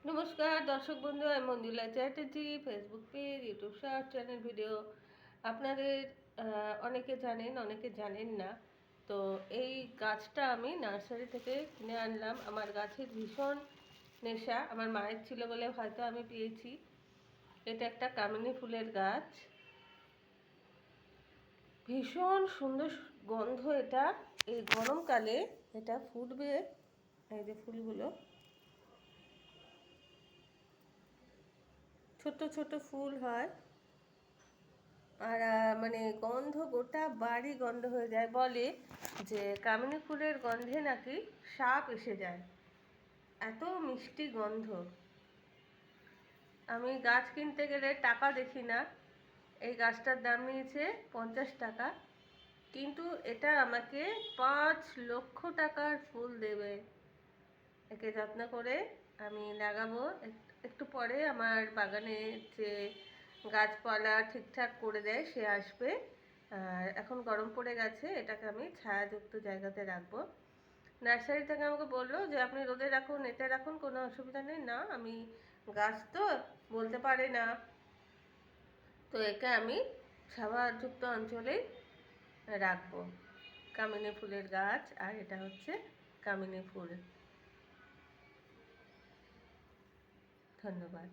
নমস্কার দর্শক বন্ধু, আমি Manjula Chatterjee. Facebook page, YouTube short channel video আপনাদের অনেকে জানেন, অনেকে জানেন না। তো এই গাছটা আমি নার্সারি থেকে কিনে আনলাম। আমার গাছের ভীষণ নেশা, আমার মায়ের ছিল বলে হয়তো আমি পেয়েছি। এটা একটা কামিনী ফুলের গাছ, ভীষণ সুন্দর গন্ধ এটা। এই গরমকালে এটা ফুটবে, এই যে ফুলগুলো, ছোট ছোট ফুল হয়। আর মানে গন্ধ গোটা বাড়ি গন্ধ হয়ে যায়। বলে যে কামিনী ফুলের গন্ধে নাকি সাপ এসে যায়, এত মিষ্টি গন্ধ। আমি গাছ কিনতে গেলে টাকা দেখি না। এই গাছটার দাম নিয়েছে 50 টাকা, কিন্তু এটা আমাকে 5 লক্ষ টাকার ফুল দেবে। একে যত্ন করে আমি লাগাবো। একটু পরে আমার বাগানে যে গাছপালা ঠিকঠাক করে দেয় সে আসবে। আর এখন গরম পড়ে গেছে, এটাকে আমি ছায়াযুক্ত জায়গাতে রাখবো। নার্সারি থেকে আমাকে বললো যে আপনি রোদে রাখুন, এতে রাখুন, কোনো অসুবিধা নেই। না, আমি গাছ তো বলতে পারি না, তো একে আমি ছায়াযুক্ত অঞ্চলেই রাখবো। কামিনী ফুলের গাছ, আর এটা হচ্ছে কামিনী ফুল। ধন্যবাদ।